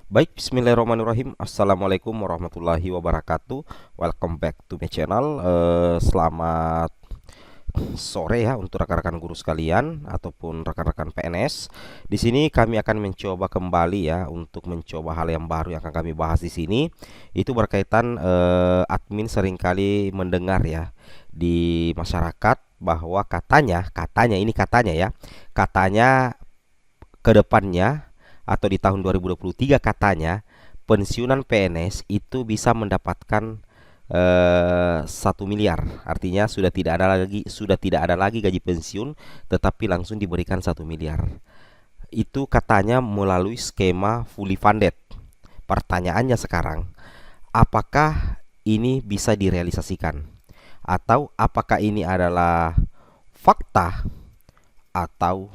Baik, bismillahirrahmanirrahim. Assalamualaikum warahmatullahi wabarakatuh. Welcome back to my channel. Selamat sore ya untuk rekan-rekan guru sekalian ataupun rekan-rekan PNS. Di sini kami akan mencoba kembali ya untuk mencoba hal yang baru yang akan kami bahas di sini. Itu berkaitan admin seringkali mendengar ya di masyarakat bahwa katanya ini katanya ya, katanya kedepannya atau di tahun 2023 katanya pensiunan PNS itu bisa mendapatkan 1 miliar. Artinya sudah tidak ada lagi gaji pensiun, tetapi langsung diberikan 1 miliar. Itu katanya melalui skema fully funded. Pertanyaannya sekarang, apakah ini bisa direalisasikan? Atau apakah ini adalah fakta atau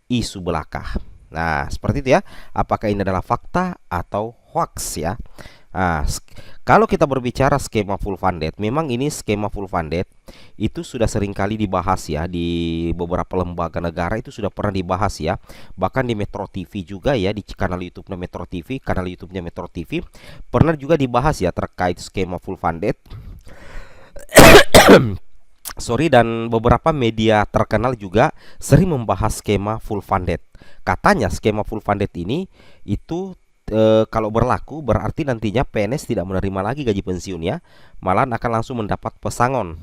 isu belaka? Nah, seperti itu ya. Apakah ini adalah fakta atau hoax ya? Nah, kalau kita berbicara skema full funded, memang ini skema full funded itu sudah sering kali dibahas ya di beberapa lembaga negara, itu sudah pernah dibahas ya. Bahkan di Metro TV juga ya, di kanal YouTube-nya Metro TV, kanal YouTube-nya Metro TV pernah juga dibahas ya terkait skema full funded. Sorry, dan beberapa media terkenal juga sering membahas skema full funded. Katanya skema full funded ini itu kalau berlaku berarti nantinya PNS tidak menerima lagi gaji pensiunnya, malah akan langsung mendapat pesangon.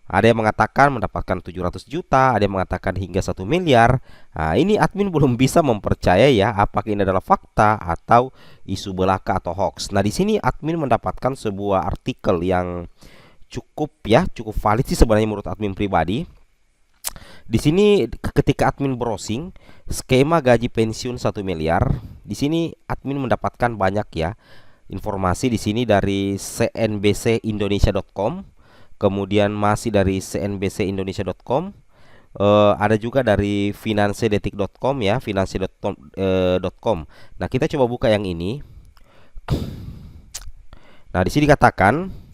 Ada yang mengatakan mendapatkan 700 juta, ada yang mengatakan hingga 1 miliar. Nah, ini admin belum bisa mempercayai ya apakah ini adalah fakta atau isu belaka atau hoax. Nah, di sini admin mendapatkan sebuah artikel yang cukup valid sih sebenarnya menurut admin pribadi. Di sini ketika admin browsing skema gaji pensiun 1 miliar, di sini admin mendapatkan banyak ya informasi di sini dari cnbcindonesia.com, kemudian masih dari cnbcindonesia.com, ada juga dari financedetik.com ya, finance.com. Nah, kita coba buka yang ini. Nah, di sini dikatakan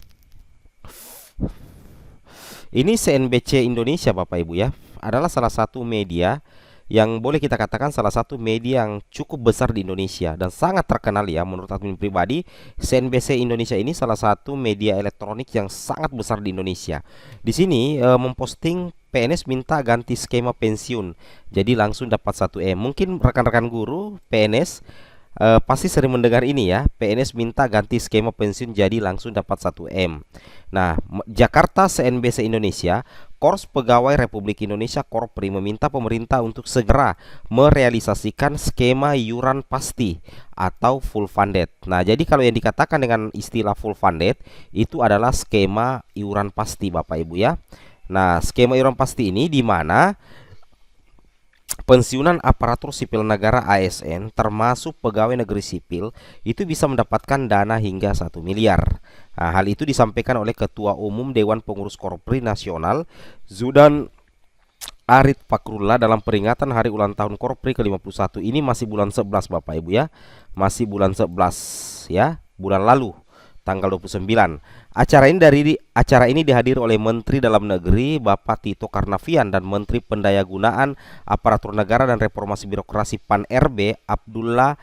ini CNBC Indonesia Bapak Ibu ya, adalah salah satu media yang boleh kita katakan salah satu media yang cukup besar di Indonesia dan sangat terkenal ya menurut admin pribadi. CNBC Indonesia ini salah satu media elektronik yang sangat besar di Indonesia. Di sini memposting PNS minta ganti skema pensiun, jadi langsung dapat 1M. Mungkin rekan-rekan guru PNS pasti sering mendengar ini ya, PNS minta ganti skema pensiun jadi langsung dapat 1M. Nah, Jakarta CNBC Indonesia, Korps Pegawai Republik Indonesia Korpri meminta pemerintah untuk segera merealisasikan skema iuran pasti atau full funded. Nah, jadi kalau yang dikatakan dengan istilah full funded itu adalah skema iuran pasti Bapak Ibu ya. Nah, skema iuran pasti ini di mana pensiunan aparatur sipil negara ASN termasuk pegawai negeri sipil itu bisa mendapatkan dana hingga 1 miliar. Nah, hal itu disampaikan oleh Ketua Umum Dewan Pengurus Korpri Nasional Zudan Arid Fakrullah dalam peringatan hari ulang tahun Korpri ke-51. Ini masih bulan 11 Bapak Ibu ya. Masih bulan 11 ya, bulan lalu tanggal 29. Acara ini dihadiri oleh Menteri Dalam Negeri Bapak Tito Karnavian dan Menteri Pendayagunaan Aparatur Negara dan Reformasi Birokrasi PAN RB Abdullah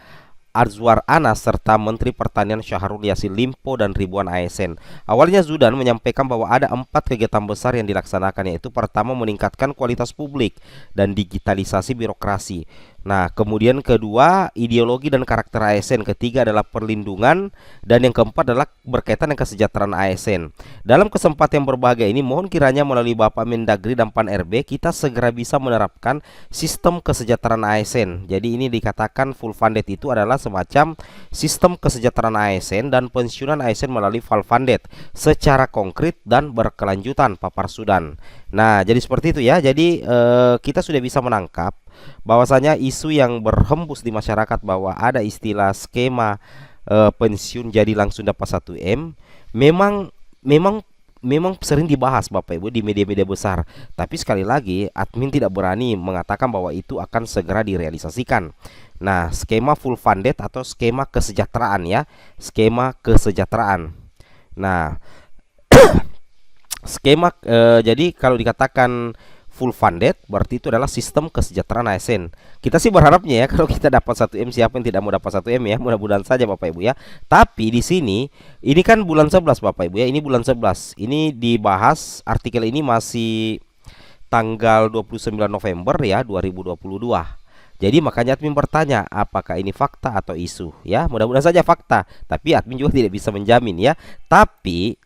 Azwar Anas serta Menteri Pertanian Syahrul Yassin Limpo dan ribuan ASN. Awalnya Zudan menyampaikan bahwa ada 4 kegiatan besar yang dilaksanakan, yaitu pertama meningkatkan kualitas publik dan digitalisasi birokrasi. Nah, kemudian kedua ideologi dan karakter ASN, ketiga adalah perlindungan, dan yang keempat adalah berkaitan dengan kesejahteraan ASN. Dalam kesempatan yang berbahagia ini, mohon kiranya melalui Bapak Mendagri dan PAN RB kita segera bisa menerapkan sistem kesejahteraan ASN. Jadi ini dikatakan full funded itu adalah semacam sistem kesejahteraan ASN dan pensiunan ASN melalui full funded secara konkret dan berkelanjutan papar Sudan. Nah, jadi seperti itu ya. Jadi kita sudah bisa menangkap bahwasanya isu yang berhembus di masyarakat bahwa ada istilah skema pensiun jadi langsung dapat 1M memang sering dibahas Bapak Ibu di media-media besar. Tapi sekali lagi admin tidak berani mengatakan bahwa itu akan segera direalisasikan. Nah, skema full funded atau skema kesejahteraan ya, skema kesejahteraan. Nah, skema jadi kalau dikatakan full funded, berarti itu adalah sistem kesejahteraan ASN. Kita sih berharapnya ya kalau kita dapat 1M, siapa yang tidak mau dapat 1M ya, mudah-mudahan saja Bapak Ibu ya. Tapi di sini ini kan bulan 11 Bapak Ibu ya, ini bulan 11. Ini dibahas, artikel ini masih tanggal 29 November ya 2022. Jadi makanya admin bertanya, apakah ini fakta atau isu ya? Mudah-mudahan saja fakta, tapi admin juga tidak bisa menjamin ya. Tapi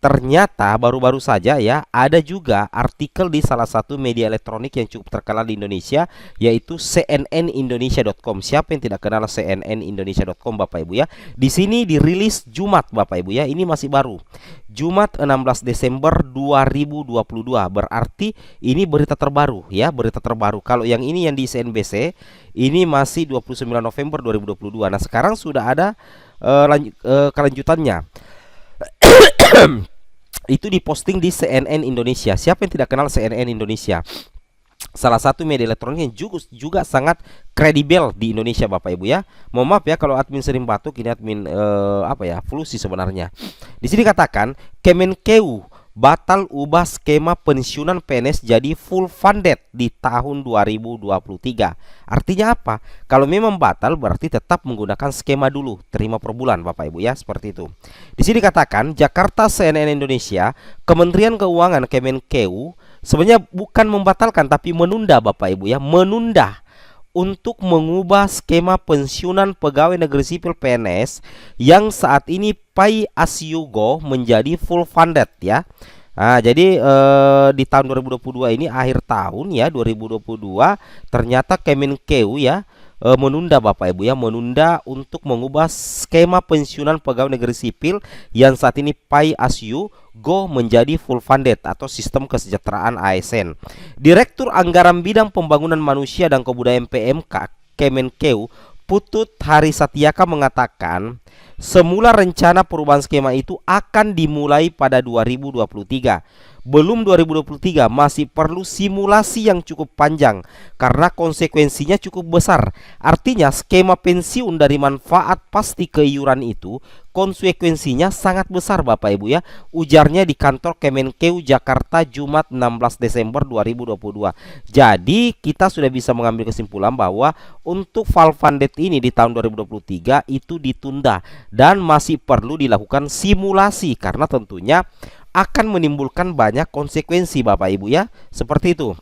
ternyata baru-baru saja ya ada juga artikel di salah satu media elektronik yang cukup terkenal di Indonesia, yaitu cnnindonesia.com. Siapa yang tidak kenal cnnindonesia.com Bapak Ibu ya? Di sini dirilis Jumat Bapak Ibu ya. Ini masih baru. Jumat 16 Desember 2022. Berarti ini berita terbaru ya, berita terbaru. Kalau yang ini yang di CNBC ini masih 29 November 2022. Nah, sekarang sudah ada kelanjutannya. Itu diposting di CNN Indonesia. Siapa yang tidak kenal CNN Indonesia? Salah satu media elektronik yang juga sangat kredibel di Indonesia Bapak Ibu ya. Mohon maaf ya kalau admin sering batuk, ini admin flu sih sebenarnya. Di sini katakan Kemenkeu batal ubah skema pensiunan PNS jadi full funded di tahun 2023. Artinya apa? Kalau memang batal berarti tetap menggunakan skema dulu, terima per bulan Bapak Ibu ya, seperti itu. Di sini katakan Jakarta CNN Indonesia, Kementerian Keuangan Kemenkeu sebenarnya bukan membatalkan tapi menunda Bapak Ibu ya, menunda untuk mengubah skema pensiunan pegawai negeri sipil PNS yang saat ini pay as you go menjadi full funded ya. Nah, jadi di tahun 2022 ini akhir tahun ya 2022 ternyata Kemenkeu ya menunda Bapak Ibu ya, menunda untuk mengubah skema pensiunan pegawai negeri sipil yang saat ini pay as you go menjadi full funded atau sistem kesejahteraan ASN. Direktur Anggaran Bidang Pembangunan Manusia dan Kebudayaan PMK Kemenkeu Putut Hari Satyaka mengatakan semula rencana perubahan skema itu akan dimulai pada 2023. Belum 2023, masih perlu simulasi yang cukup panjang karena konsekuensinya cukup besar. Artinya skema pensiun dari manfaat pasti keiuran itu konsekuensinya sangat besar Bapak Ibu ya. Ujarnya di kantor Kemenkeu Jakarta Jumat 16 Desember 2022. Jadi kita sudah bisa mengambil kesimpulan bahwa untuk full funded ini di tahun 2023 itu ditunda dan masih perlu dilakukan simulasi karena tentunya akan menimbulkan banyak konsekuensi Bapak Ibu ya, seperti itu.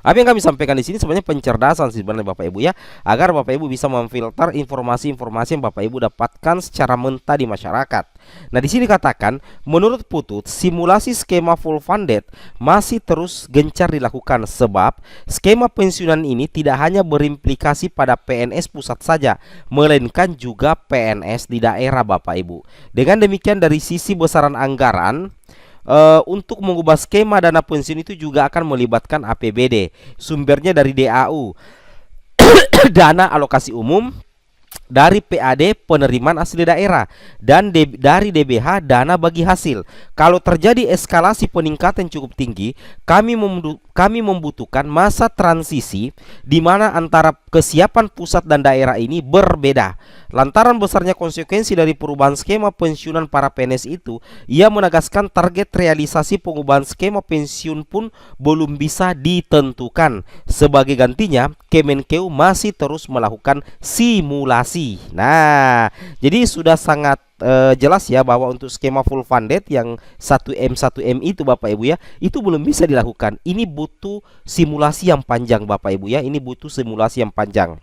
Apa yang kami sampaikan di sini sebenarnya pencerdasan sih sebenarnya Bapak Ibu ya, agar Bapak Ibu bisa memfilter informasi-informasi yang Bapak Ibu dapatkan secara mentah di masyarakat. Nah, di sini katakan menurut Putut simulasi skema full funded masih terus gencar dilakukan sebab skema pensiunan ini tidak hanya berimplikasi pada PNS pusat saja, melainkan juga PNS di daerah Bapak Ibu. Dengan demikian dari sisi besaran anggaran untuk mengubah skema dana pensiun itu juga akan melibatkan APBD. Sumbernya dari DAU, dana alokasi umum, dari PAD penerimaan asli daerah, dan dari DBH dana bagi hasil. Kalau terjadi eskalasi peningkatan cukup tinggi, kami membutuhkan masa transisi di mana antara kesiapan pusat dan daerah ini berbeda. Lantaran besarnya konsekuensi dari perubahan skema pensiunan para PNS itu, ia menegaskan target realisasi pengubahan skema pensiun pun belum bisa ditentukan. Sebagai gantinya, Kemenkeu masih terus melakukan simulasi. Nah, jadi sudah sangat jelas ya bahwa untuk skema full funded yang 1M itu Bapak Ibu ya, itu belum bisa dilakukan. Ini butuh simulasi yang panjang Bapak Ibu ya, ini butuh simulasi yang panjang.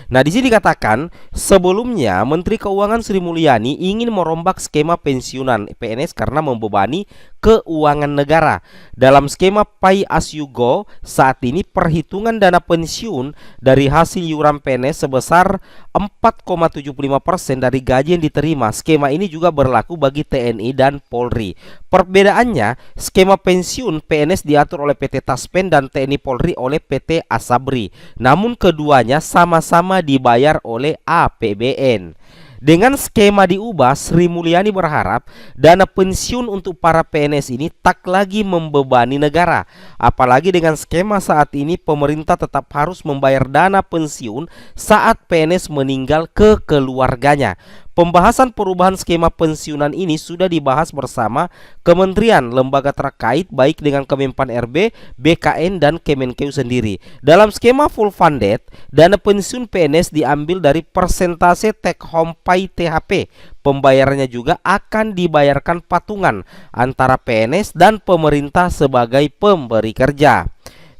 Nah, di sini dikatakan sebelumnya Menteri Keuangan Sri Mulyani ingin merombak skema pensiunan PNS karena membebani keuangan negara. Dalam skema pay as you go, saat ini perhitungan dana pensiun dari hasil iuran PNS sebesar 4,75% dari gaji yang diterima. Skema ini juga berlaku bagi TNI dan Polri. Perbedaannya, skema pensiun PNS diatur oleh PT Taspen dan TNI Polri oleh PT Asabri. Namun keduanya sama-sama dibayar oleh APBN. Dengan skema diubah, Sri Mulyani berharap dana pensiun untuk para PNS ini tak lagi membebani negara. Apalagi dengan skema saat ini pemerintah tetap harus membayar dana pensiun saat PNS meninggal ke keluarganya. Pembahasan perubahan skema pensiunan ini sudah dibahas bersama kementerian, lembaga terkait baik dengan Kemenpan RB, BKN, dan Kemenkeu sendiri. Dalam skema full funded, dana pensiun PNS diambil dari persentase take home pay THP. Pembayarannya juga akan dibayarkan patungan antara PNS dan pemerintah sebagai pemberi kerja.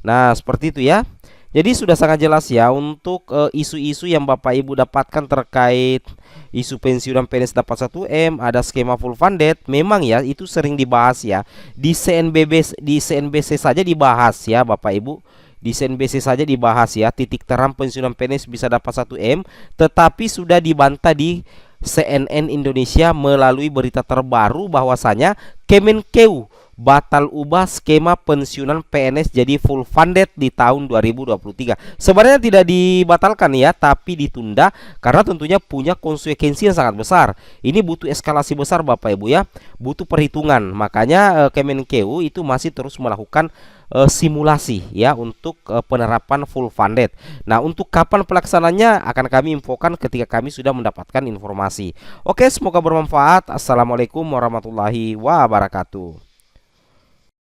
Nah, seperti itu ya. Jadi sudah sangat jelas ya untuk isu-isu yang Bapak Ibu dapatkan terkait isu pensiunan PNS dapat 1M, ada skema full funded. Memang ya itu sering dibahas ya. Di CNBC saja dibahas ya Bapak Ibu. Di CNBC saja dibahas ya, titik terang pensiunan PNS bisa dapat 1M, tetapi sudah dibantah di CNN Indonesia melalui berita terbaru bahwasanya Kemenkeu batal ubah skema pensiunan PNS jadi full funded di tahun 2023. Sebenarnya tidak dibatalkan ya, tapi ditunda karena tentunya punya konsekuensi yang sangat besar. Ini butuh eskalasi besar Bapak Ibu ya, butuh perhitungan. Makanya Kemenkeu itu masih terus melakukan simulasi ya untuk penerapan full funded. Nah, untuk kapan pelaksananya akan kami infokan ketika kami sudah mendapatkan informasi. Oke, semoga bermanfaat. Assalamualaikum warahmatullahi wabarakatuh.